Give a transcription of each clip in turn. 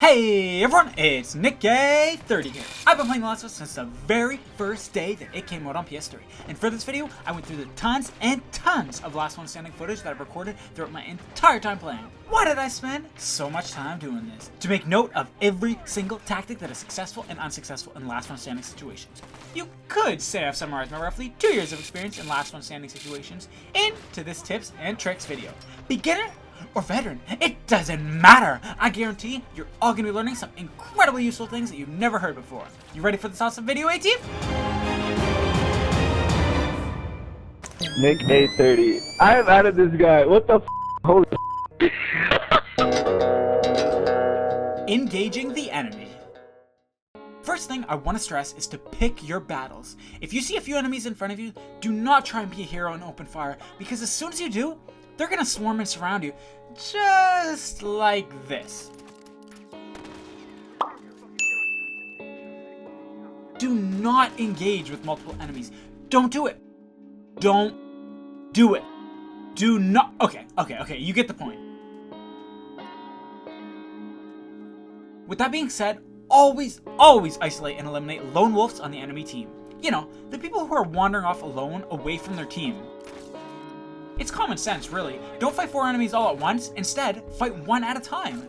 Hey everyone, it's Nick30 here. I've been playing The Last of Us since the very first day that it came out on PS3. And for this video, I went through the tons and tons of Last One Standing footage that I've recorded throughout my entire time playing. Why did I spend so much time doing this? To make note of every single tactic that is successful and unsuccessful in Last One Standing situations. You could say I've summarized my roughly 2 years of experience in Last One Standing situations into this tips and tricks video. Beginner or veteran, it doesn't matter. I guarantee you're all gonna be learning some incredibly useful things that you've never heard before. You ready for this awesome video, A-Team? Nick A30. I'm out of this guy. What the f? Holy Engaging the enemy. First thing I want to stress is to pick your battles. If you see a few enemies in front of you, do not try and be a hero and open fire, because as soon as you do, they're gonna swarm and surround you, just like this. Do not engage with multiple enemies. Don't do it. Don't do it. Do not. Okay, you get the point. With that being said, always isolate and eliminate lone wolves on the enemy team. You know, the people who are wandering off alone away from their team. It's common sense, really. Don't fight 4 enemies all at once. Instead, fight 1 at a time.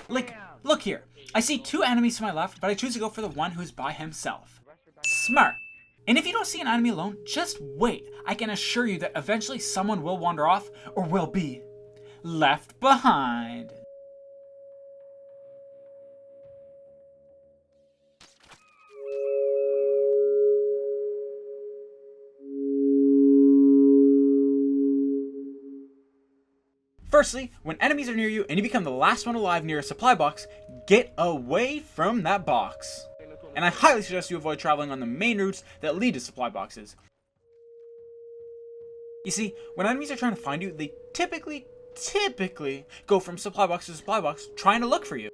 Like, look here. I see 2 enemies to my left, but I choose to go for the one who's by himself. Smart. And if you don't see an enemy alone, just wait. I can assure you that eventually someone will wander off or will be left behind. Firstly, when enemies are near you and you become the last one alive near a supply box, get away from that box. And I highly suggest you avoid traveling on the main routes that lead to supply boxes. You see, when enemies are trying to find you, they typically go from supply box to supply box trying to look for you.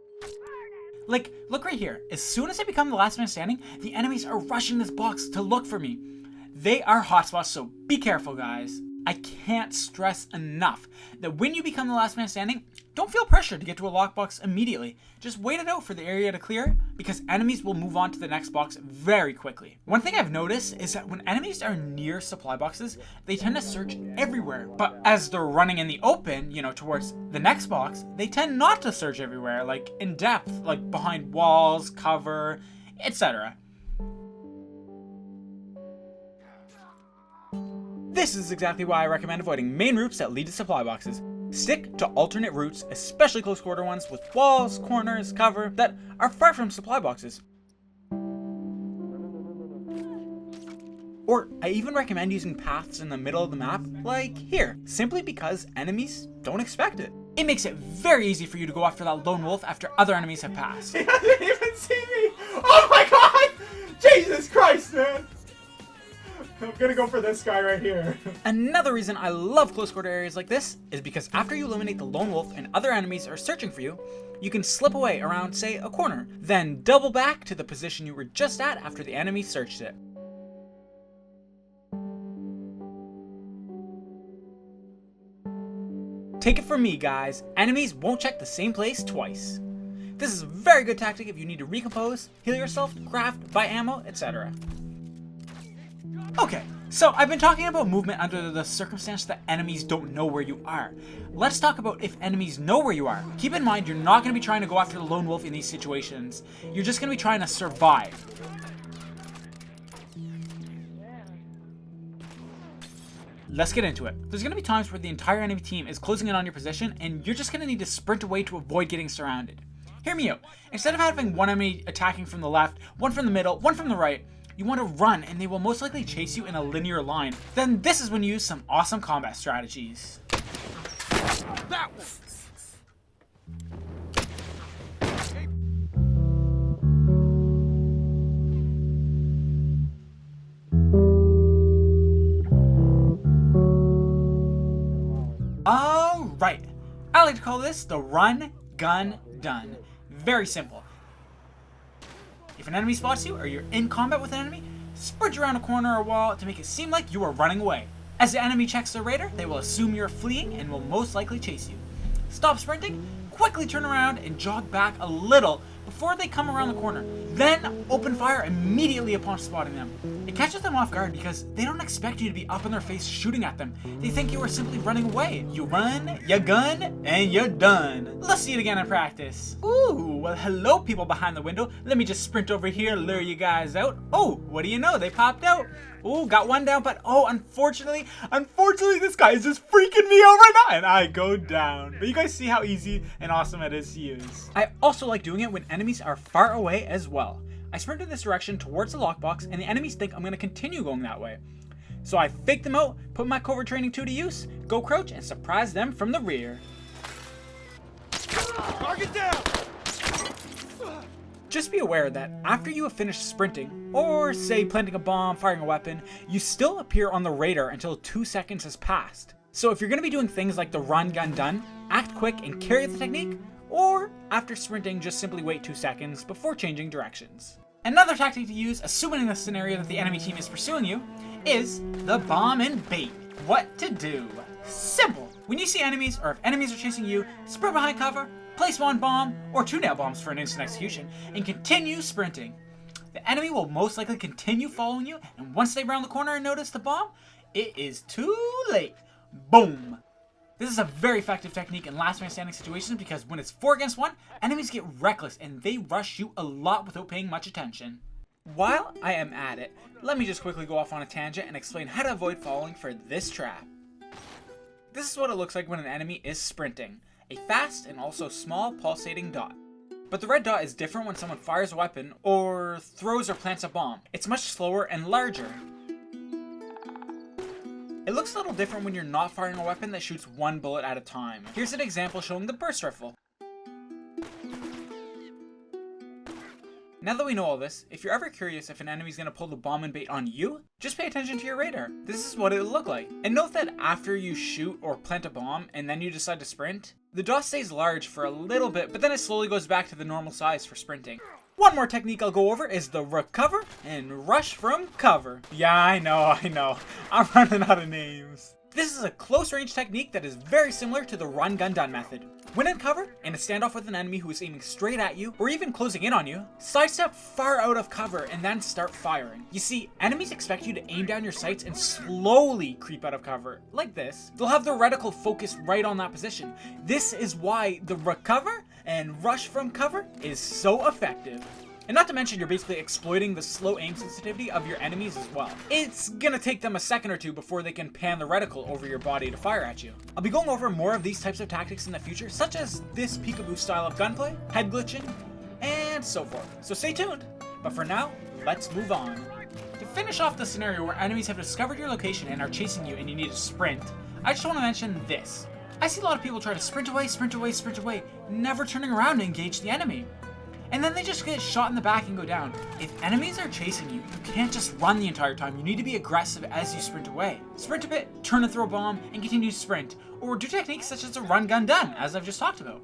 Like, look right here. As soon as I become the last man standing, the enemies are rushing this box to look for me. They are hotspots, so be careful, guys. I can't stress enough that when you become the last man standing, don't feel pressured to get to a lockbox immediately. Just wait it out for the area to clear, because enemies will move on to the next box very quickly. One thing I've noticed is that when enemies are near supply boxes, they tend to search everywhere. But as they're running in the open, you know, towards the next box, they tend not to search everywhere, like in depth, like behind walls, cover, etc. This is exactly why I recommend avoiding main routes that lead to supply boxes. Stick to alternate routes, especially close quarter ones with walls, corners, cover, that are far from supply boxes. Or I even recommend using paths in the middle of the map, like here, simply because enemies don't expect it. It makes it very easy for you to go after that lone wolf after other enemies have passed. He doesn't even see me! Oh my god! Jesus Christ, man! I'm gonna go for this guy right here. Another reason I love close quarter areas like this is because after you eliminate the lone wolf and other enemies are searching for you, you can slip away around, say, a corner, then double back to the position you were just at after the enemy searched it. Take it from me, guys, enemies won't check the same place twice. This is a very good tactic if you need to recompose, heal yourself, craft, buy ammo, etc. Okay, so I've been talking about movement under the circumstance that enemies don't know where you are. Let's talk about if enemies know where you are. Keep in mind, you're not going to be trying to go after the lone wolf in these situations. You're just going to be trying to survive. Let's get into it. There's going to be times where the entire enemy team is closing in on your position, and you're just going to need to sprint away to avoid getting surrounded. Hear me out. Instead of having one enemy attacking from the left, one from the middle, one from the right, you want to run, and they will most likely chase you in a linear line. Then this is when you use some awesome combat strategies. That Alright, I like to call this the run, gun, done. Very simple. If an enemy spots you or you're in combat with an enemy, sprint around a corner or wall to make it seem like you are running away. As the enemy checks their radar, they will assume you're fleeing and will most likely chase you. Stop sprinting, quickly turn around and jog back a little before they come around the corner. Then open fire immediately upon spotting them. It catches them off guard because they don't expect you to be up in their face shooting at them. They think you are simply running away. You run, you gun, and you're done. Let's see it again in practice. Ooh, well hello people behind the window. Let me just sprint over here, lure you guys out. Oh, what do you know? They popped out. Ooh, got one down, but oh, unfortunately, this guy is just freaking me out right now, and I go down. But you guys see how easy and awesome it is to use. I also like doing it when enemies are far away as well. I sprint in this direction towards the lockbox, and the enemies think I'm going to continue going that way. So I fake them out, put my Covert Training 2 to use, go crouch, and surprise them from the rear. Target down! Just be aware that after you have finished sprinting, or say planting a bomb, firing a weapon, you still appear on the radar until 2 seconds has passed. So if you're going to be doing things like the run, gun, done, act quick and carry the technique, or after sprinting just simply wait 2 seconds before changing directions. Another tactic to use, assuming in the scenario that the enemy team is pursuing you, is the bomb and bait. What to do? Simple! When you see enemies, or if enemies are chasing you, sprint behind cover, place one bomb, or 2 nail bombs for an instant execution, and continue sprinting. The enemy will most likely continue following you, and once they round the corner and notice the bomb, it is too late. Boom! This is a very effective technique in last man standing situations because when it's 4 against 1, enemies get reckless and they rush you a lot without paying much attention. While I am at it, let me just quickly go off on a tangent and explain how to avoid falling for this trap. This is what it looks like when an enemy is sprinting. A fast and also small pulsating dot. But the red dot is different when someone fires a weapon or throws or plants a bomb. It's much slower and larger. It looks a little different when you're not firing a weapon that shoots 1 bullet at a time. Here's an example showing the burst rifle. Now that we know all this, if you're ever curious if an enemy's going to pull the bomb and bait on you, just pay attention to your radar. This is what it will look like. And note that after you shoot or plant a bomb and then you decide to sprint, the dot stays large for a little bit, but then it slowly goes back to the normal size for sprinting. One more technique I'll go over is the recover and rush from cover. Yeah, I know. I'm running out of names. This is a close range technique that is very similar to the run, gun, done method. When in cover, in a standoff with an enemy who is aiming straight at you, or even closing in on you, sidestep far out of cover and then start firing. You see, enemies expect you to aim down your sights and slowly creep out of cover, like this. They'll have their reticle focused right on that position. This is why the recover and rush from cover is so effective. And not to mention, you're basically exploiting the slow aim sensitivity of your enemies as well. It's gonna take them a second or two before they can pan the reticle over your body to fire at you. I'll be going over more of these types of tactics in the future, such as this peekaboo style of gunplay, head glitching, and so forth. So stay tuned. But for now, let's move on. To finish off the scenario where enemies have discovered your location and are chasing you and you need to sprint, I just want to mention this. I see a lot of people try to sprint away, never turning around to engage the enemy. And then they just get shot in the back and go down. If enemies are chasing you, you can't just run the entire time. You need to be aggressive as you sprint away. Sprint a bit, turn and throw a bomb, and continue to sprint. Or do techniques such as a run, gun, done, as I've just talked about.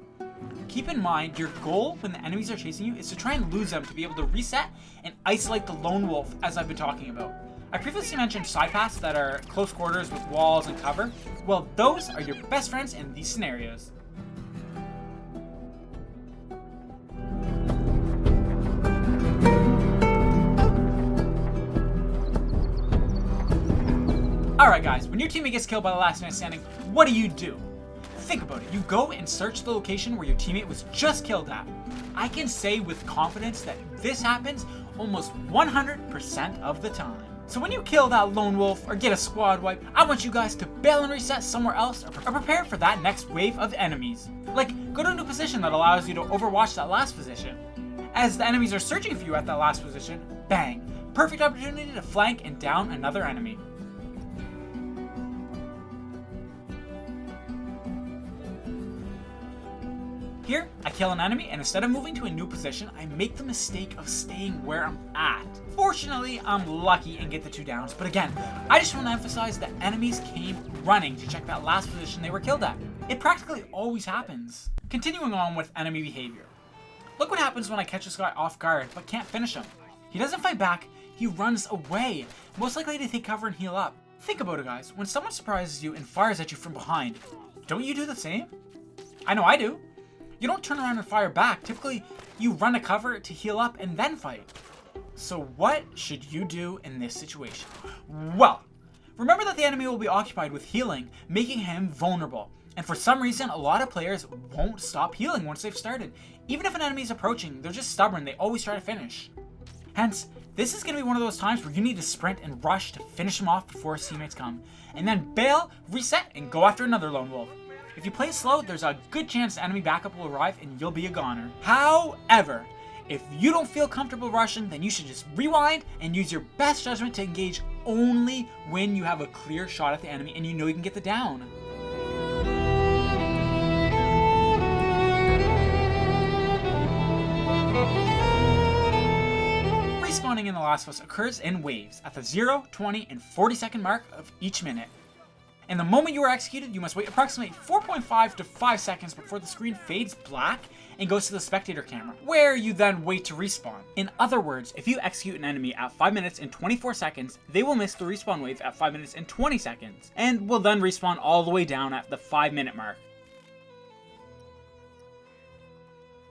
Keep in mind, your goal when the enemies are chasing you is to try and lose them to be able to reset and isolate the lone wolf, as I've been talking about. I previously mentioned side paths that are close quarters with walls and cover. Well, those are your best friends in these scenarios. Alright guys, when your teammate gets killed by the last man standing, what do? Think about it. You go and search the location where your teammate was just killed at. I can say with confidence that this happens almost 100% of the time. So when you kill that lone wolf or get a squad wipe, I want you guys to bail and reset somewhere else or prepare for that next wave of enemies. Like, go to a new position that allows you to overwatch that last position. As the enemies are searching for you at that last position, bang! Perfect opportunity to flank and down another enemy. Here, I kill an enemy, and instead of moving to a new position, I make the mistake of staying where I'm at. Fortunately, I'm lucky and get the 2 downs, but again, I just want to emphasize that enemies came running to check that last position they were killed at. It practically always happens. Continuing on with enemy behavior. Look what happens when I catch this guy off guard, but can't finish him. He doesn't fight back, he runs away, most likely to take cover and heal up. Think about it, guys. When someone surprises you and fires at you from behind, don't you do the same? I know I do. You don't turn around and fire back. Typically, you run to cover to heal up and then fight. So what should you do in this situation? Well, remember that the enemy will be occupied with healing, making him vulnerable. And for some reason, a lot of players won't stop healing once they've started. Even if an enemy is approaching, they're just stubborn. They always try to finish. Hence, this is going to be one of those times where you need to sprint and rush to finish him off before his teammates come. And then bail, reset, and go after another lone wolf. If you play slow, there's a good chance the enemy backup will arrive and you'll be a goner. However, if you don't feel comfortable rushing, then you should just rewind and use your best judgment to engage only when you have a clear shot at the enemy and you know you can get the down. Respawning in The Last of Us occurs in waves at the 0, 20, and 40-second mark of each minute. And the moment you are executed, you must wait approximately 4.5 to 5 seconds before the screen fades black and goes to the spectator camera, where you then wait to respawn. In other words, if you execute an enemy at 5 minutes and 24 seconds, they will miss the respawn wave at 5 minutes and 20 seconds, and will then respawn all the way down at the 5-minute mark.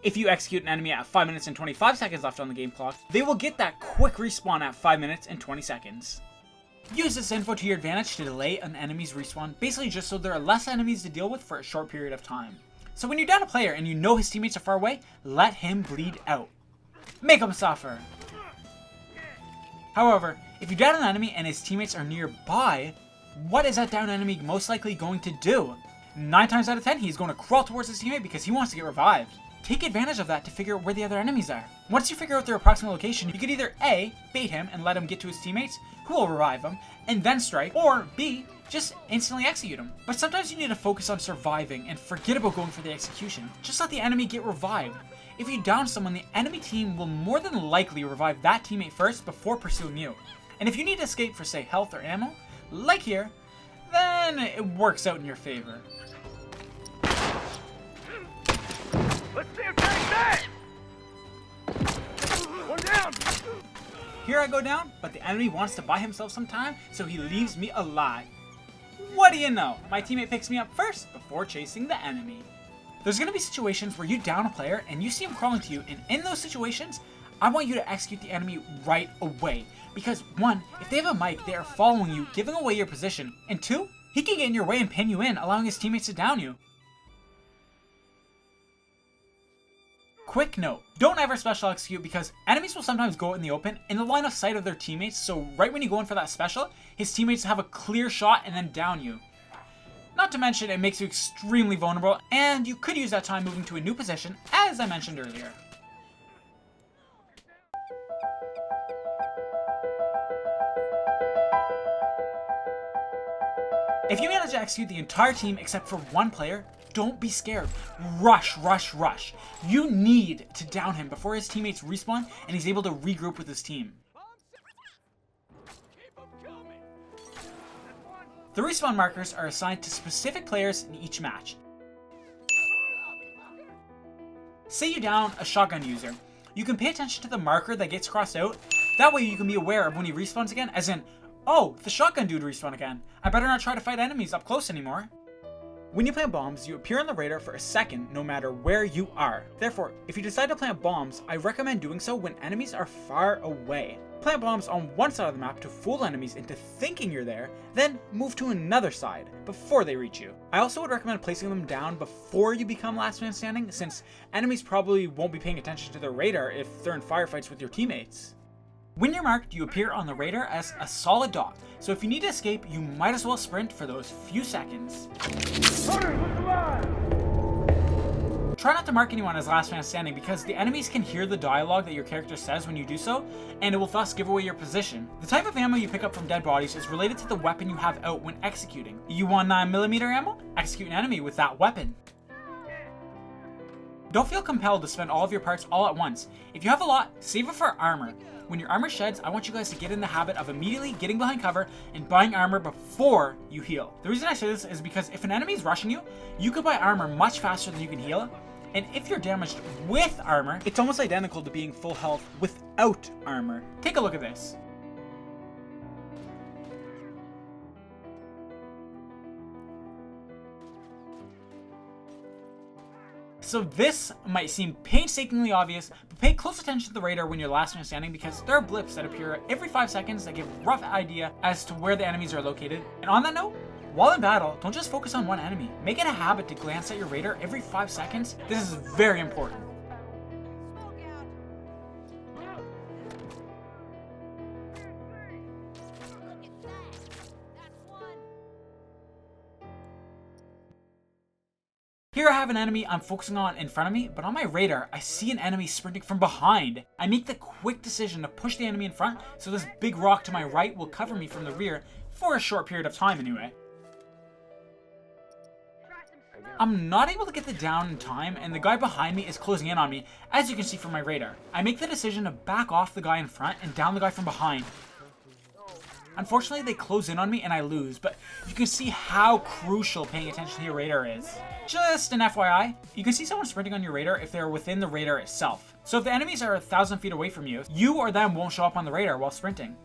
If you execute an enemy at 5 minutes and 25 seconds left on the game clock, they will get that quick respawn at 5 minutes and 20 seconds. Use this info to your advantage to delay an enemy's respawn, basically just so there are less enemies to deal with for a short period of time. So when you down a player and you know his teammates are far away, let him bleed out. Make him suffer. However, if you down an enemy and his teammates are nearby, what is that down enemy most likely going to do? 9 times out of 10, he's going to crawl towards his teammate because he wants to get revived. Take advantage of that to figure out where the other enemies are. Once you figure out their approximate location, you could either A, bait him and let him get to his teammates, who will revive him, and then strike, or B, just instantly execute him. But sometimes you need to focus on surviving and forget about going for the execution. Just let the enemy get revived. If you down someone, the enemy team will more than likely revive that teammate first before pursuing you. And if you need to escape for, say, health or ammo, like here, then it works out in your favor. Let's see him take that! One down! Here I go down, but the enemy wants to buy himself some time, so he leaves me alive. What do you know? My teammate picks me up first before chasing the enemy. There's going to be situations where you down a player and you see him crawling to you, and in those situations, I want you to execute the enemy right away. Because 1, if they have a mic, they are following you, giving away your position. And 2, he can get in your way and pin you in, allowing his teammates to down you. Quick note, don't ever special execute because enemies will sometimes go out in the open in the line of sight of their teammates, so right when you go in for that special, his teammates have a clear shot and then down you. Not to mention it makes you extremely vulnerable, and you could use that time moving to a new position, as I mentioned earlier. If you manage to execute the entire team except for one player, don't be scared. Rush, rush, rush. You need to down him before his teammates respawn and he's able to regroup with his team. The respawn markers are assigned to specific players in each match. Say you down a shotgun user. You can pay attention to the marker that gets crossed out. That way you can be aware of when he respawns again, as in, oh, the shotgun dude respawned again. I better not try to fight enemies up close anymore. When you plant bombs, you appear on the radar for a second no matter where you are. Therefore, if you decide to plant bombs, I recommend doing so when enemies are far away. Plant bombs on one side of the map to fool enemies into thinking you're there, then move to another side before they reach you. I also would recommend placing them down before you become last man standing, since enemies probably won't be paying attention to their radar if they're in firefights with your teammates. When you're marked, you appear on the radar as a solid dot, so if you need to escape, you might as well sprint for those few seconds. Try not to mark anyone as last man standing because the enemies can hear the dialogue that your character says when you do so, and it will thus give away your position. The type of ammo you pick up from dead bodies is related to the weapon you have out when executing. You want 9mm ammo? Execute an enemy with that weapon. Don't feel compelled to spend all of your parts all at once. If you have a lot, save it for armor. When your armor sheds, I want you guys to get in the habit of immediately getting behind cover and buying armor before you heal. The reason I say this is because if an enemy is rushing you, you could buy armor much faster than you can heal. And if you're damaged with armor, it's almost identical to being full health without armor. Take a look at this. So this might seem painstakingly obvious, but pay close attention to the radar when you're last man standing because there are blips that appear every 5 seconds that give a rough idea as to where the enemies are located. And on that note, while in battle, don't just focus on one enemy. Make it a habit to glance at your radar every 5 seconds. This is very important. Here I have an enemy I'm focusing on in front of me, but on my radar, I see an enemy sprinting from behind. I make the quick decision to push the enemy in front, so this big rock to my right will cover me from the rear for a short period of time anyway. I'm not able to get the down in time, and the guy behind me is closing in on me, as you can see from my radar. I make the decision to back off the guy in front and down the guy from behind. Unfortunately, they close in on me and I lose, but you can see how crucial paying attention to your radar is. Just an FYI, you can see someone sprinting on your radar if they're within the radar itself. So if the enemies are 1,000 feet away from you, you or them won't show up on the radar while sprinting.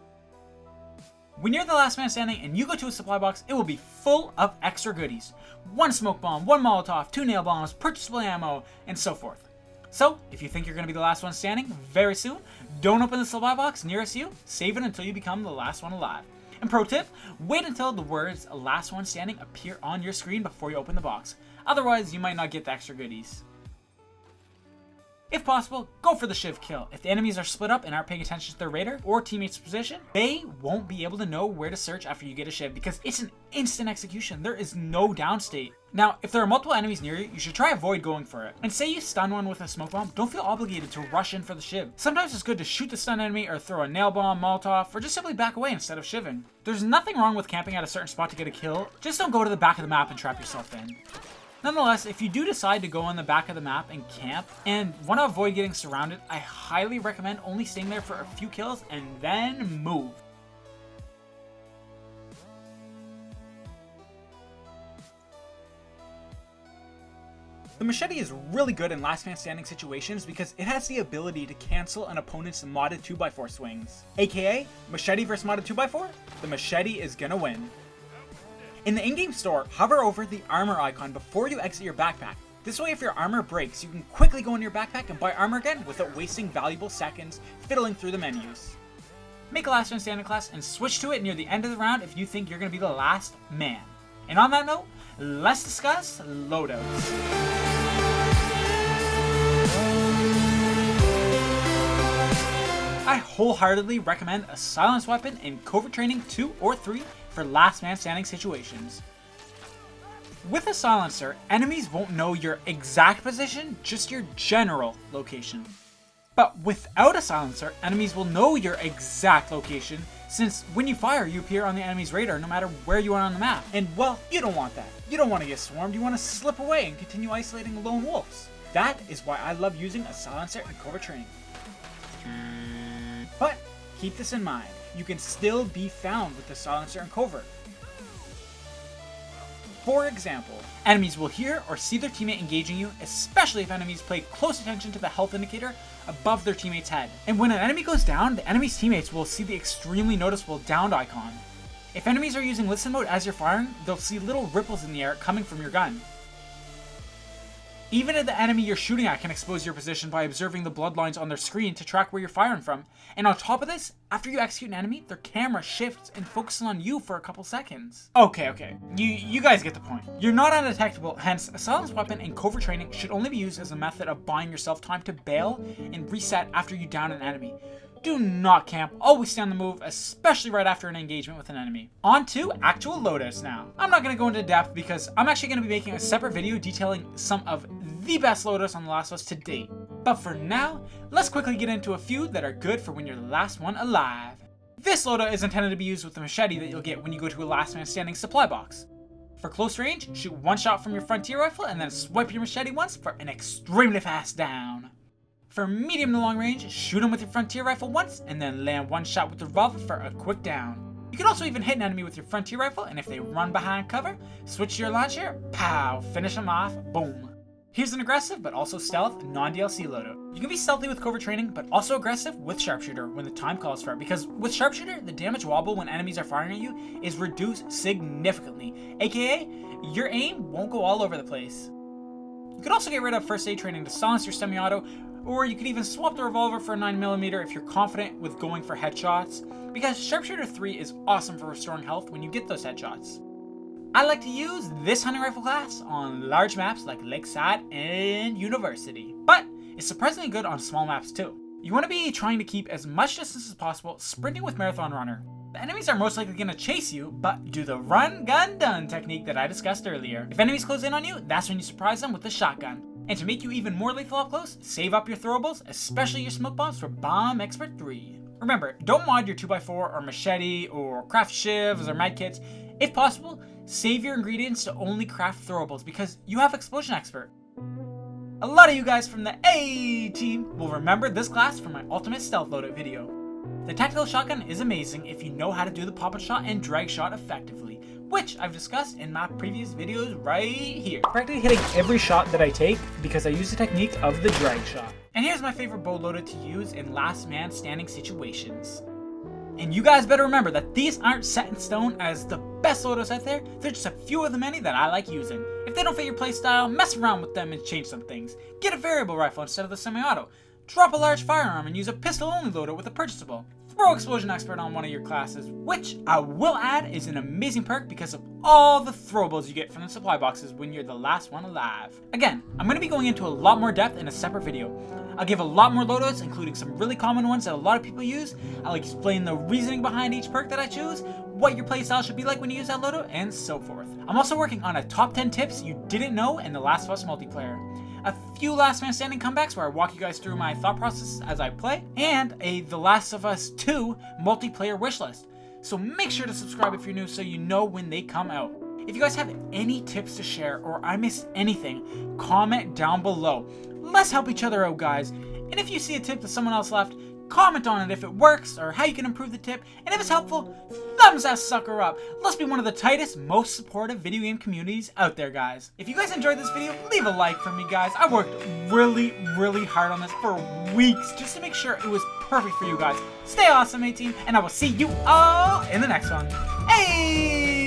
When you're the last man standing and you go to a supply box, it will be full of extra goodies. 1 smoke bomb, 1 Molotov, 2 nail bombs, purchasable ammo, and so forth. So, if you think you're going to be the last one standing very soon, don't open the supply box nearest you, save it until you become the last one alive. And pro tip, wait until the words last one standing appear on your screen before you open the box. Otherwise, you might not get the extra goodies. If possible, go for the shiv kill. If the enemies are split up and aren't paying attention to their radar or teammate's position, they won't be able to know where to search after you get a shiv because it's an instant execution. There is no downstate. Now, if there are multiple enemies near you, you should try avoid going for it. And say you stun one with a smoke bomb, don't feel obligated to rush in for the shiv. Sometimes it's good to shoot the stun enemy or throw a nail bomb, Molotov, or just simply back away instead of shivving. There's nothing wrong with camping at a certain spot to get a kill, just don't go to the back of the map and trap yourself in. Nonetheless, if you do decide to go on the back of the map and camp and want to avoid getting surrounded, I highly recommend only staying there for a few kills and then move. The machete is really good in last man standing situations because it has the ability to cancel an opponent's modded 2x4 swings. AKA, machete versus modded 2x4, the machete is gonna win. In the in-game store, hover over the armor icon before you exit your backpack. This way if your armor breaks, you can quickly go in your backpack and buy armor again without wasting valuable seconds fiddling through the menus. Make a last man standing class and switch to it near the end of the round if you think you're going to be the last man. And on that note, let's discuss loadouts. I wholeheartedly recommend a silence weapon in Covert Training 2 or 3 for last man standing situations. With a silencer, enemies won't know your exact position, just your general location. But without a silencer, enemies will know your exact location, since when you fire, you appear on the enemy's radar no matter where you are on the map. And well, you don't want that. You don't want to get swarmed, you want to slip away and continue isolating lone wolves. That is why I love using a silencer in Covert Training. But keep this in mind, you can still be found with the silencer in Covert. For example, enemies will hear or see their teammate engaging you, especially if enemies pay close attention to the health indicator above their teammate's head. And when an enemy goes down, the enemy's teammates will see the extremely noticeable downed icon. If enemies are using listen mode as you're firing, they'll see little ripples in the air coming from your gun. Even if the enemy you're shooting at can expose your position by observing the bloodlines on their screen to track where you're firing from. And on top of this, after you execute an enemy, their camera shifts and focuses on you for a couple seconds. Okay. You guys get the point. You're not undetectable, hence a silenced weapon in Covert Training should only be used as a method of buying yourself time to bail and reset after you down an enemy. Do not camp, always stay on the move, especially right after an engagement with an enemy. On to actual loadouts now. I'm not going to go into depth because I'm actually going to be making a separate video detailing some of the best loadouts on The Last of Us to date. But for now, let's quickly get into a few that are good for when you're the last one alive. This loadout is intended to be used with the machete that you'll get when you go to a last man standing supply box. For close range, shoot one shot from your frontier rifle and then swipe your machete once for an extremely fast down. For medium to long range, shoot them with your frontier rifle once and then land one shot with the revolver for a quick down. You can also even hit an enemy with your frontier rifle, and if they run behind cover, switch to your launcher, pow, finish them off, boom. Here's an aggressive but also stealth non-DLC loadout. You can be stealthy with Covert Training but also aggressive with Sharpshooter when the time calls for it, because with Sharpshooter, the damage wobble when enemies are firing at you is reduced significantly, aka your aim won't go all over the place. You could also get rid of first aid training to silence your semi-auto, or you could even swap the revolver for a 9mm if you're confident with going for headshots, because Sharpshooter 3 is awesome for restoring health when you get those headshots. I like to use this hunting rifle class on large maps like Lakeside and University, but it's surprisingly good on small maps too. You want to be trying to keep as much distance as possible, sprinting with Marathon Runner. The enemies are most likely going to chase you, but do the run, gun, done technique that I discussed earlier. If enemies close in on you, that's when you surprise them with the shotgun. And to make you even more lethal up close, save up your throwables, especially your smoke bombs for Bomb Expert 3. Remember, don't mod your 2x4 or machete or craft shivs or medkits. If possible, save your ingredients to only craft throwables because you have Explosion Expert. A lot of you guys from the A team will remember this class from my ultimate stealth loadout video. The tactical shotgun is amazing if you know how to do the pop-up shot and drag shot effectively, which I've discussed in my previous videos right here. Practically hitting every shot that I take because I use the technique of the drag shot. And here's my favorite bow loadout to use in last man standing situations. And you guys better remember that these aren't set in stone as the best loadouts out there, they're just a few of the many that I like using. If they don't fit your playstyle, mess around with them and change some things. Get a variable rifle instead of the semi-auto. Drop a large firearm and use a pistol-only loadout with a purchasable. Throw Explosion Expert on one of your classes, which I will add is an amazing perk because of all the throwables you get from the supply boxes when you're the last one alive. Again, I'm going to be going into a lot more depth in a separate video. I'll give a lot more loadouts, including some really common ones that a lot of people use. I'll explain the reasoning behind each perk that I choose, what your playstyle should be like when you use that loadout, and so forth. I'm also working on a top 10 tips you didn't know in The Last of Us multiplayer. A few Last Man Standing comebacks where I walk you guys through my thought process as I play, and a The Last of Us 2 multiplayer wishlist. So make sure to subscribe if you're new so you know when they come out. If you guys have any tips to share or I missed anything, comment down below. Let's help each other out, guys. And if you see a tip that someone else left, comment on it if it works or how you can improve the tip. And if it's helpful, thumbs that sucker up. Let's be one of the tightest, most supportive video game communities out there, guys. If you guys enjoyed this video, leave a like for me, guys. I worked really hard on this for weeks just to make sure it was perfect for you guys. Stay awesome, A-Team, and I will see you all in the next one. Hey!